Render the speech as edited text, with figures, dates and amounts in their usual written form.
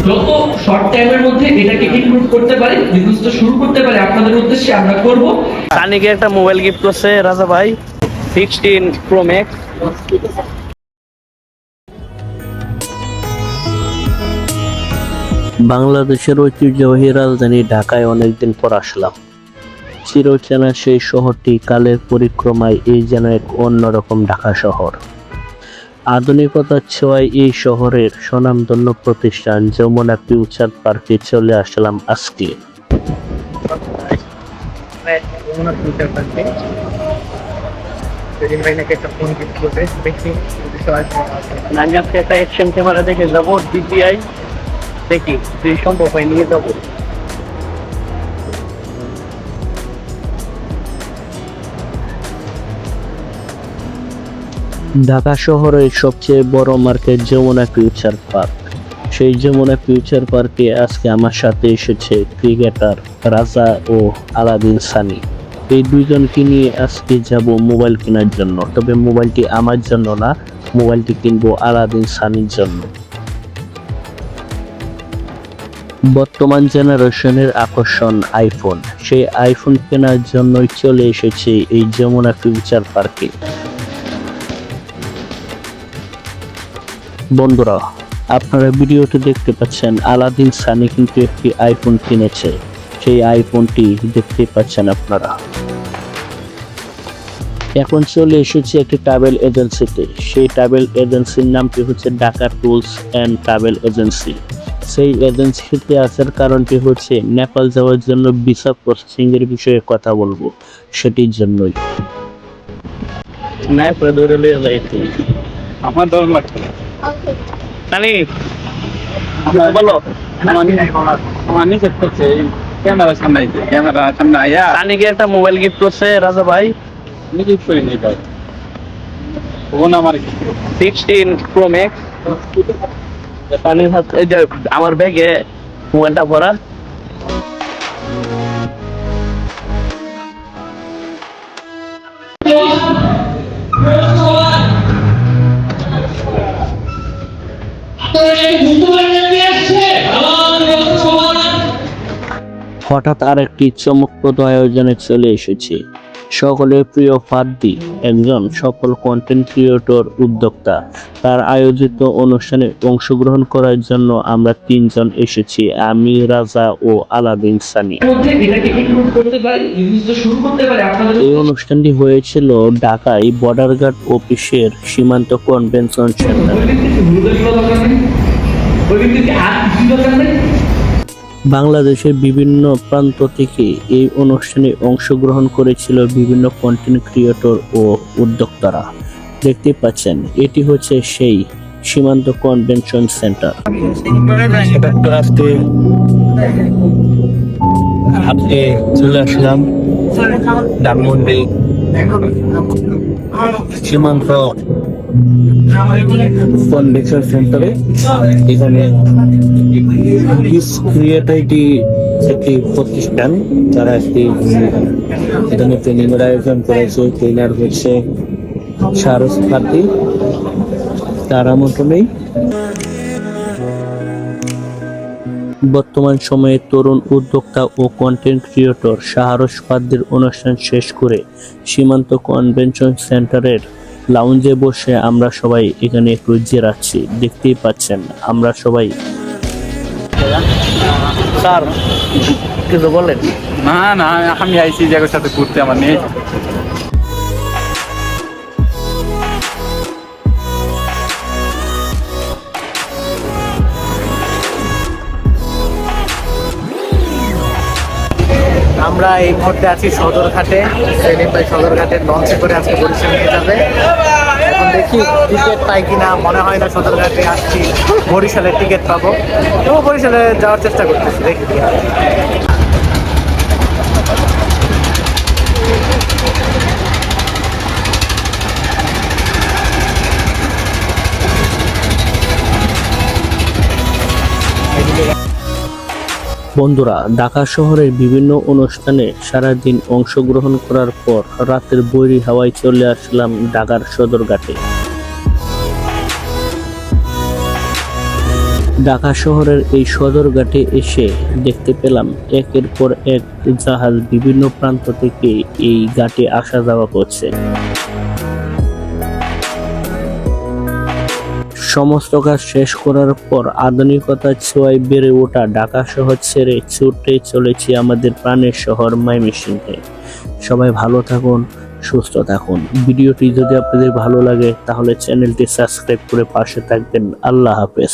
যত শর্ট টাইমের মধ্যে এটাকে ইমপ্রুভ করতে পারি, বিজনেসটা শুরু করতে পারি আপনাদের উদ্দেশ্যে আমরা করব। সানিকে একটা মোবাইল গিফট করছে রাজা ভাই, 16 প্রো ম্যাক্স। বাংলাদেশের ঐতিহ্যবাহী রাজধানী ঢাকায় অনেকদিন পর আসলাম। চিরচেনা সেই শহরটি কালের পরিক্রমায় এই যেন এক অন্যরকম ঢাকা শহর। আধুনিকতার ছোঁয়ায় এই শহরের স্বনামধন্য প্রতিষ্ঠান যমুনা ফিউচার পার্কে চলে আসলাম আজকে। আমি আজকে একটা অ্যাকশন ক্যামেরা দেখে যাবো, DJI দেখি যদি সম্ভব হয় নিয়ে যাবো। ঢাকা শহরের সবচেয়ে বড় মার্কেট যমুনা ফিউচার পার্ক। সেই যমুনা ফিউচার পার্কে আজকে আমার সাথে এসেছে ক্রিকেটার রাজা ও আলাদিন সানি। এই দুইজনকে নিয়ে আজকে যাব মোবাইল কেনার জন্য, তবে মোবাইলটি আমার জন্য না, মোবাইলটি কিনবো আলাদিন সানির জন্য। বর্তমান জেনারেশনের আকর্ষণ আইফোন, সেই আইফোন কেনার জন্যই চলে এসেছে এই যমুনা ফিউচার পার্কে। বন্ধুরা, আপনারা ভিডিওতে দেখতে পাচ্ছেন আলাদিন সানি কিন্তু একটি আইফোন কিনেছে। সেই আইফোনটি দেখতে পাচ্ছেন আপনারা। এখন চলে এসেছে একটি ট্রাভেল এজেন্সিতে। সেই ট্রাভেল এজেন্সির নামটি হচ্ছে Dhaka tours and travel agency. সেই এজেন্সিতে আসার কারণটি হচ্ছে নেপাল যাওয়ার জন্য ভিসা প্রসেসিং এর বিষয়ে কথা বলবো, সেটির জন্যই। আমার দর লাগছে সানি বলো আমার নিচে করছে ক্যামেরা সামনে ক্যামেরা সামনে আয়া সানিকে একটা মোবাইল গিফট করছে রাজা ভাই, নিজে করে নিয়ে যাও ফোন আমার 16 প্রো ম্যাক্স। সানির হাতে এই যে আমার ব্যাগে মোবাইলটা ভরা। হঠাৎ আরেকটি চমকপ্রদ আয়োজনে চলে এসেছে সকলের প্রিয় ফাদ্দি, একজন সফল কন্টেন্ট ক্রিয়েটর উদ্যোক্তা। তার আয়োজিত অনুষ্ঠানে অংশগ্রহণ করার জন্য আমরা তিনজন এসেছি, আমি, রাজা ও আলাদিন সানি। এই অনুষ্ঠানটি হয়েছিল ঢাকায় বর্ডার গার্ড অফিসের সীমান্ত কনভেনশন সেন্টার। বাংলাদেশের বিভিন্ন প্রান্ত থেকে এই অনুষ্ঠানে অংশগ্রহণ করেছিল বিভিন্ন কন্টেন্ট ক্রিয়েটর ও উদ্যোক্তারা। দেখতে পাচ্ছেন এটি হচ্ছে সেই সীমান্ত কনভেনশন সেন্টার। আজকে চলে আসলাম ধানমন্ডি সীমান্ত কনভেনশন সেন্টারে। এখানে ক্রিয়েটিভিটি একটি প্রতিষ্ঠান, তারা একটি এখানে ট্রেনিং এর আয়োজন করেছে। ট্রেনার হচ্ছে শাহরুখ ফাতি, তারা মতো নেই। বর্তমান সময়ে তরুণ উদ্যোক্তা ও কন্টেন্ট ক্রিয়েটর শাহরুখ ফাতির অনুষ্ঠান শেষ করে সীমান্ত কনভেনশন সেন্টারের লাউঞ্জে বসে আমরা সবাই এখানে একটু জিরাচ্ছি। দেখতেই পাচ্ছেন আমরা সবাই। স্যার কিছু বলেন? না না, আমি আইসি জায়গার সাথে ঘুরতে, আমার নেই। আমরা এই মুহূর্তে আছি সদরঘাটে। সেলিম ভাই সদরঘাটে লঞ্চে করে আজকে বরিশাল নিয়ে যাবে। এখন দেখি টিকিট পাই কিনা, মনে হয় না সদরঘাটে আসছি বরিশালের টিকিট পাবো। তবু বরিশালে যাওয়ার চেষ্টা করতেছি, দেখি কি হয়। বন্ধুরা, ঢাকা শহরের বিভিন্ন অনুষ্ঠানে সারাদিন অংশগ্রহণ করার পর রাতের বৈরী হাওয়ায় চলে আসলাম ঢাকার সদরঘাটে। ঢাকা শহরের এই সদরঘাটে এসে দেখতে পেলাম একের পর এক জাহাজ বিভিন্ন প্রান্ত থেকে এই ঘাটে আসা যাওয়া করছে। সমস্ত কাজ শেষ করার পর আধুনিকতার ছোঁয়ায় বেড়ে ওঠা ঢাকা শহর ছেড়ে ছুটে চলেছি আমাদের প্রাণের শহর ময়মনসিংহে। সবাই ভালো থাকুন, সুস্থ থাকুন। ভিডিওটি যদি আপনাদের ভালো লাগে তাহলে চ্যানেলটি সাবস্ক্রাইব করে পাশে থাকবেন। আল্লাহ হাফেজ।